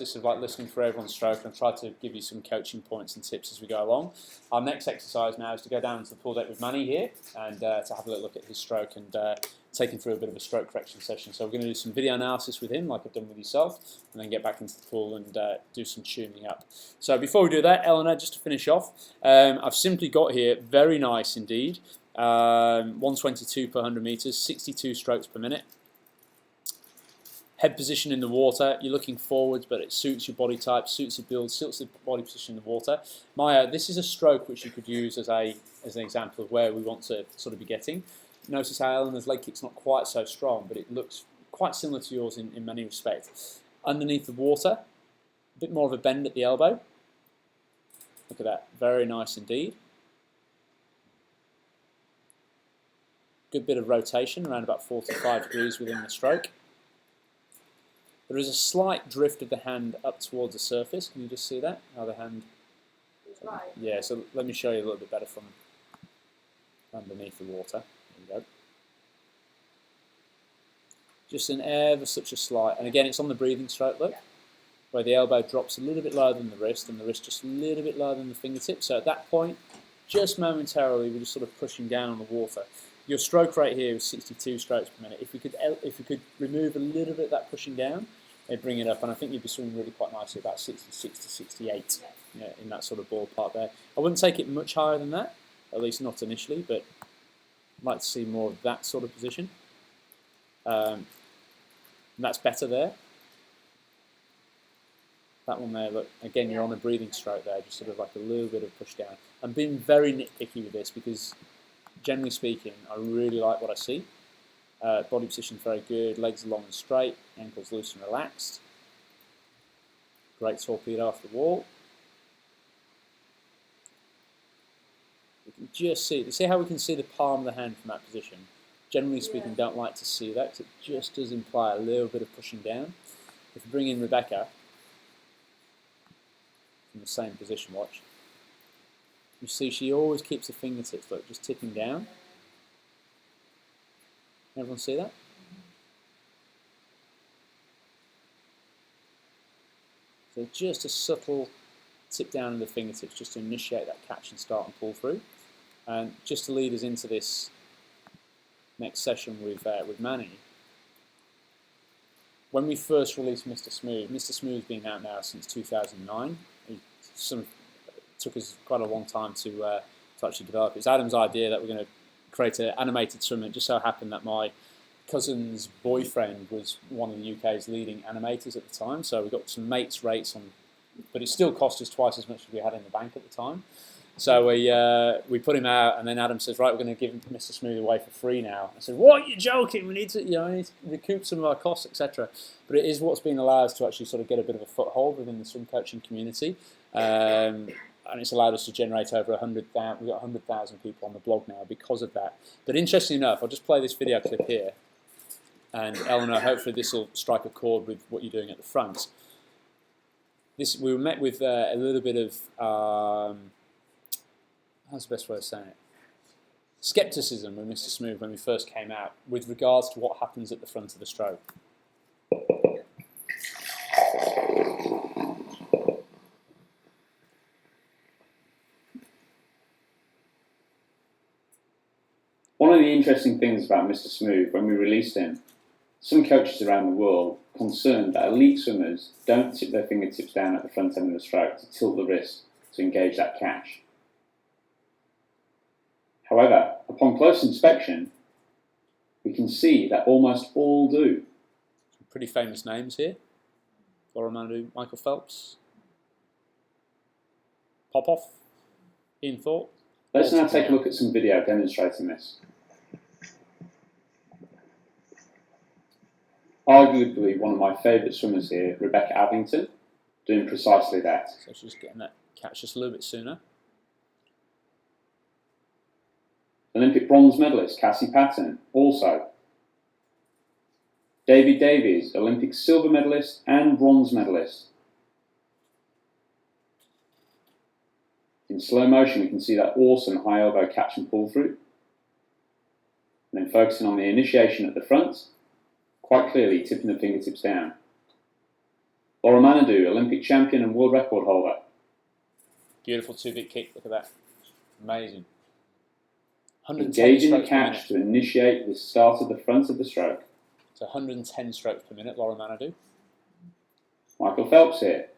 analysis of like listening for everyone's stroke and try to give you some coaching points and tips as we go along. Our next exercise now is to go down to the pool deck with Manny here and to have a little look at his stroke and take him through a bit of a stroke correction session. So we're going to do some video analysis with him, like I've done with yourself, and then get back into the pool and do some tuning up. So before we do that, Eleanor, just to finish off, I've simply got here, very nice indeed, 122 per 100 meters, 62 strokes per minute. Head position in the water, you're looking forwards, but it suits your body type, suits your build, suits the body position in the water. Maya, this is a stroke which you could use as an example of where we want to sort of be getting. Notice how Eleanor's leg kick's not quite so strong, but it looks quite similar to yours in many respects. Underneath the water, a bit more of a bend at the elbow. Look at that, very nice indeed. Good bit of rotation, around about 45 degrees within the stroke. There is a slight drift of the hand up towards the surface. Can you just see that? How the hand... Right. Yeah, so let me show you a little bit better from underneath the water. There we go. Just an ever such a slight, and again it's on the breathing stroke, look, where the elbow drops a little bit lower than the wrist and the wrist just a little bit lower than the fingertip. So at that point, just momentarily, we're just sort of pushing down on the water. Your stroke rate here is 62 strokes per minute. If we could remove a little bit of that pushing down, they'd bring it up, and I think you'd be swimming really quite nicely, about 66 to 68, in that sort of ballpark there. I wouldn't take it much higher than that, at least not initially, but I'd like to see more of that sort of position. And that's better there. That one there, look, again, you're on a breathing stroke there, just sort of like a little bit of push down. I'm being very nitpicky with this because, generally speaking, I really like what I see. Body position very good, legs long and straight, ankles loose and relaxed. Great torpedo off the wall. You can just see how we can see the palm of the hand from that position. Generally speaking, don't like to see that because it just does imply a little bit of pushing down. If we bring in Rebecca from the same position, watch. You see she always keeps the fingertips, look, just tipping down. Everyone see that? So just a subtle tip down in the fingertips just to initiate that catch and start and pull through. And just to lead us into this next session with Manny, when we first released Mr. Smooth's been out now since 2009. It took us quite a long time to actually develop it. It's Adam's idea that we're going to create an animated swimmer. It just so happened that my cousin's boyfriend was one of the UK's leading animators at the time, so we got some mates rates on, but it still cost us twice as much as we had in the bank at the time. So we put him out, and then Adam says, right, we're going to give Mr. Smooth away for free now. I said, what, you're joking, we need to recoup some of our costs, etc. But it is what's been allowed us to actually sort of get a bit of a foothold within the swim coaching community. And it's allowed us to generate over 100,000. We've got 100,000 people on the blog now because of that. But interestingly enough, I'll just play this video clip here. And Eleanor, hopefully this will strike a chord with what you're doing at the front. We were met with a little bit of, how's the best way of saying it? Skepticism with Mr. Smooth when we first came out with regards to what happens at the front of the stroke. One of the interesting things about Mr. Smooth when we released him, some coaches around the world concerned that elite swimmers don't tip their fingertips down at the front end of the stroke to tilt the wrist to engage that catch. However, upon close inspection, we can see that almost all do. Some pretty famous names here. Laure, Manadou, Michael Phelps, Popoff, Ian Thorpe. Let's now take a look at some video demonstrating this. Arguably one of my favourite swimmers here, Rebecca Abington, doing precisely that. So she's getting that catch just a little bit sooner. Olympic bronze medalist Cassie Patten, also. Davies, Olympic silver medalist and bronze medalist. In slow motion, we can see that awesome high elbow catch and pull through. And then focusing on the initiation at the front, quite clearly tipping the fingertips down. Laure Manadou, Olympic champion and world record holder. Beautiful 2-beat kick, look at that. Amazing. Engaging the catch to initiate the start of the front of the stroke. So 110 strokes per minute, Laure Manadou. Michael Phelps here.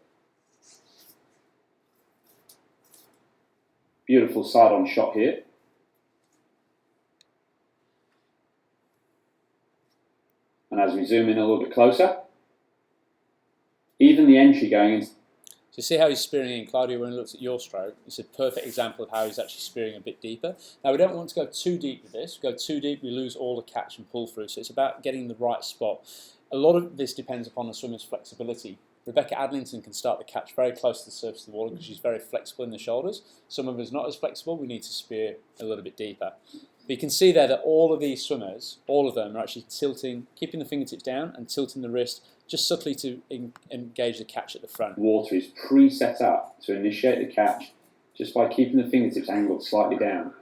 Beautiful side-on shot here. And as we zoom in a little bit closer, even the entry going in. So see how he's spearing in, Claudio, when he looks at your stroke, it's a perfect example of how he's actually spearing a bit deeper. Now we don't want to go too deep with this. If we go too deep, we lose all the catch and pull through. So it's about getting the right spot. A lot of this depends upon the swimmer's flexibility. Rebecca Adlington can start the catch very close to the surface of the water because she's very flexible in the shoulders. Some of us not as flexible, we need to spear a little bit deeper. But you can see there that all of these swimmers, all of them are actually tilting, keeping the fingertips down and tilting the wrist just subtly to engage the catch at the front. Water is pre-set up to initiate the catch just by keeping the fingertips angled slightly down.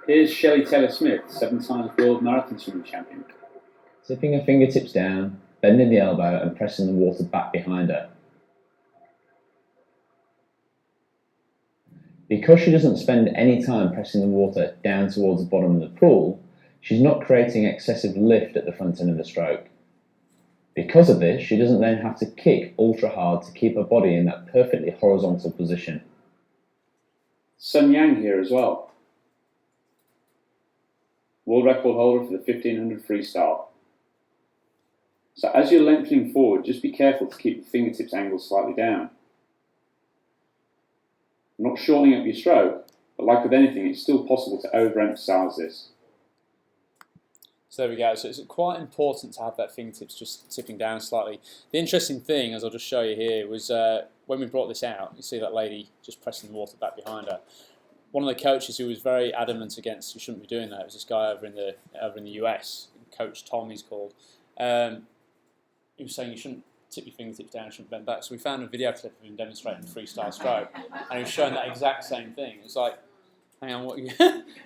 Here's Shelley Taylor-Smith, 7-time world marathon swimming champion. Tipping her fingertips down, bending the elbow and pressing the water back behind her. Because she doesn't spend any time pressing the water down towards the bottom of the pool, she's not creating excessive lift at the front end of the stroke. Because of this, she doesn't then have to kick ultra hard to keep her body in that perfectly horizontal position. Sun Yang here as well. World record holder for the 1500 freestyle. So as you're lengthening forward, just be careful to keep the fingertips angled slightly down. Not shortening up your stroke, but like with anything, it's still possible to overemphasize this. So there we go. So it's quite important to have that fingertips just tipping down slightly. The interesting thing, as I'll just show you here, was when we brought this out, you see that lady just pressing the water back behind her. One of the coaches who was very adamant against you shouldn't be doing that was this guy over in the US, Coach Tom he's called. He was saying you shouldn't tip your fingertips down, you shouldn't bend back. So we found a video clip of him demonstrating the freestyle stroke, and he was showing that exact same thing. It's like, hang on, what?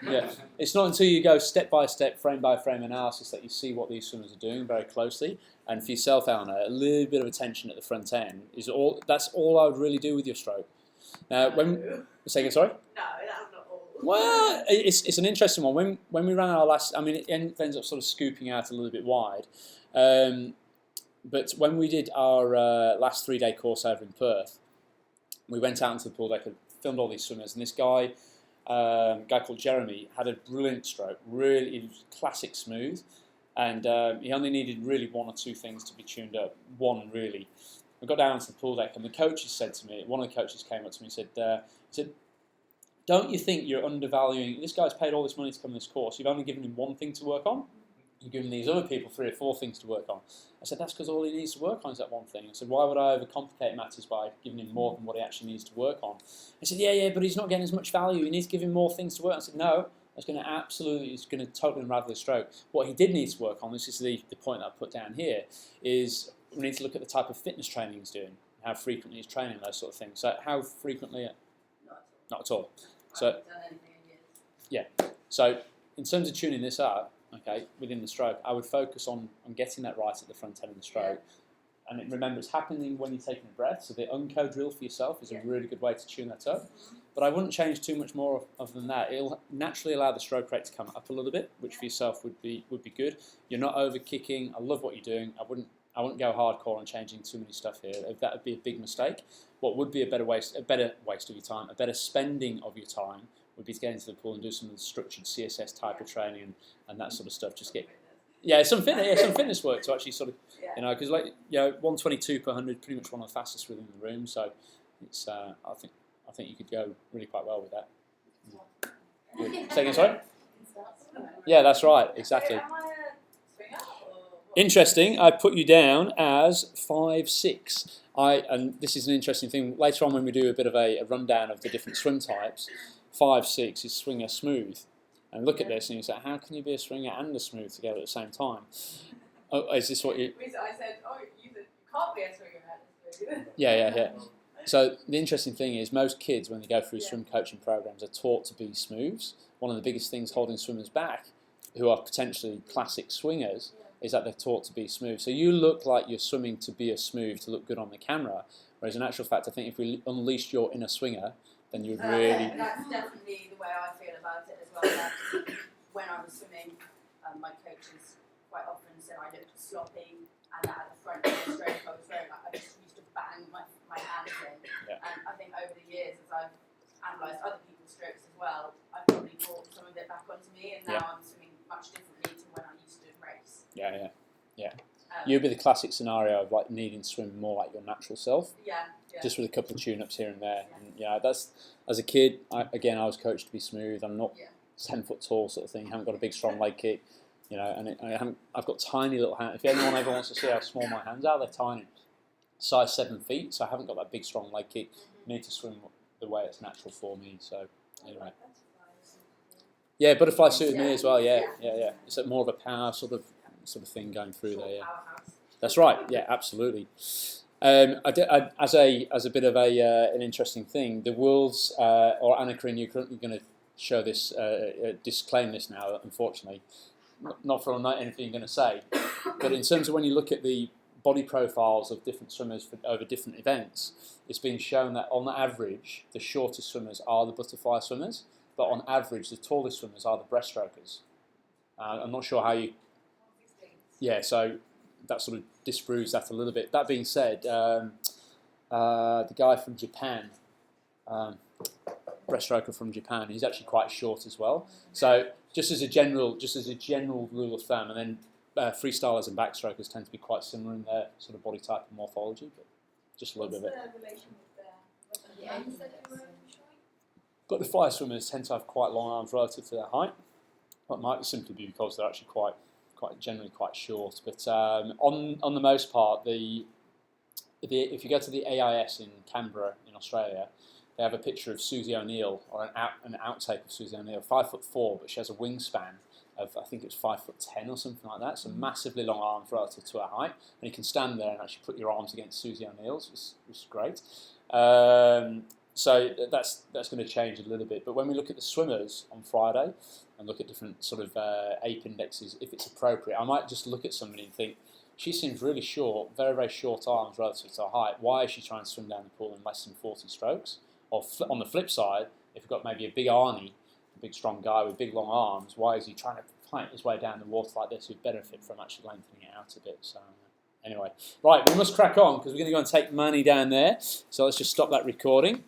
Yeah, it's not until you go step by step, frame by frame analysis that you see what these swimmers are doing very closely. And for yourself, Eleanor, a little bit of attention at the front end is all. That's all I would really do with your stroke. Now, sorry. No, that's not all. Well, it's an interesting one. When we ran our last, I mean, it ends up sort of scooping out a little bit wide. But when we did our last 3-day course over in Perth, we went out into the pool deck and filmed all these swimmers, and this guy called Jeremy had a brilliant stroke. Really, it was classic smooth, and he only needed really 1 or 2 things to be tuned up. One really. We got down to the pool deck, and the coaches said to me, one of the coaches came up to me and said, "Don't you think you're undervaluing? This guy's paid all this money to come to this course. You've only given him 1 thing to work on. You're giving these other people 3 or 4 things to work on." I said, "That's because all he needs to work on is that 1 thing." I said, "Why would I overcomplicate matters by giving him more than what he actually needs to work on?" I said, yeah, but he's not getting as much value. You need to give him more things to work on. I said, "No, it's going to totally unravel his stroke. What he did need to work on," this is the point that I put down here, is we need to look at the type of fitness training he's doing, how frequently he's training, those sort of things. So how frequently? Not at all. So, I haven't done anything in years. yeah. So in terms of tuning this up, okay, within the stroke, I would focus on getting that right at the front end of the stroke. Yeah. And remember, it's happening when you're taking a breath, so the unco drill for yourself is a really good way to tune that up. But I wouldn't change too much more other than that. It'll naturally allow the stroke rate to come up a little bit, which for yourself would be good. You're not over kicking. I love what you're doing. I wouldn't go hardcore on changing too many stuff here. That would be a big mistake. What would be a better waste of your time, a better spending of your time, would be to get into the pool and do some of the structured CSS type of training and that sort of stuff. Just get some fitness work to actually sort of because 122 per 100, pretty much one of the fastest within the room. So it's I think you could go really quite well with that. Good. Say again, sorry? Yeah, that's right, exactly. Am I a swinger or what? Interesting. I put you down as 5'6". And this is an interesting thing. Later on, when we do a bit of a rundown of the different swim types, 5'6" is swinger smooth. And look at this, and you say, how can you be a swinger and a smooth together at the same time? Oh, is this what you? I said, you can't be a swinger and a smooth. Yeah. So the interesting thing is, most kids, when they go through swim coaching programs, are taught to be smooths. One of the biggest things holding swimmers back, who are potentially classic swingers, is that they're taught to be smooth. So you look like you're swimming to be a smooth, to look good on the camera, whereas in actual fact, I think if we unleashed your inner swinger, then you would really... That's definitely the way I feel about it as well. That when I was swimming, my coaches quite often said I looked sloppy, and that at the front of the stroke I was very like, I just used to bang my hands in. Yeah. And I think over the years, as I've analysed other people's strokes as well, I've probably brought some of it back onto me, and now I'm swimming much differently to when I used to race. Yeah. You'd be the classic scenario of like needing to swim more like your natural self, just with a couple of tune-ups here and there. And that's, as a kid, I was coached to be smooth. I'm not 10 foot tall sort of thing. Haven't got a big strong leg kick, and I've got tiny little hands. If anyone ever wants to see how small my hands are, they're tiny, size 7 feet. So I haven't got that big strong leg kick. I need to swim the way it's natural for me. So anyway. Yeah, butterfly suited me as well. Yeah. It's more of a power sort of thing going through there. Yeah, that's right. Yeah, absolutely. As a bit of an interesting thing, the world's or Anna Corinne, you're currently going to show this, disclaim this now. Unfortunately, not for anything you're going to say, but in terms of when you look at the body profiles of different swimmers over different events, it's been shown that on average, the shortest swimmers are the butterfly swimmers. But on average, the tallest swimmers are the breaststrokers. I'm not sure how you... Yeah, so that sort of disproves that a little bit. That being said, the guy from Japan, breaststroker from Japan, he's actually quite short as well. So just as a general rule of thumb, and then freestylers and backstrokers tend to be quite similar in their sort of body type and morphology, but just a little bit of it. What's the relation with the ends that you were showing? Butterfly swimmers tend to have quite long arms relative to their height. That might simply be because they're actually generally quite short. But on the most part, if you go to the AIS in Canberra in Australia, they have a picture of Susie O'Neill, or an outtake of Susie O'Neill, 5'4", but she has a wingspan of, I think it's 5'10" or something like that. So massively long arms relative to her height, and you can stand there and actually put your arms against Susie O'Neill's, which is great. So that's going to change a little bit. But when we look at the swimmers on Friday and look at different sort of ape indexes, if it's appropriate, I might just look at somebody and think, she seems really short, very, very short arms relative to her height. Why is she trying to swim down the pool in less than 40 strokes? Or on the flip side, if you've got maybe a big Arnie, a big strong guy with big long arms, why is he trying to fight his way down the water like this? He'd benefit from actually lengthening it out a bit. So anyway, right, we must crack on because we're going to go and take Manny down there. So let's just stop that recording.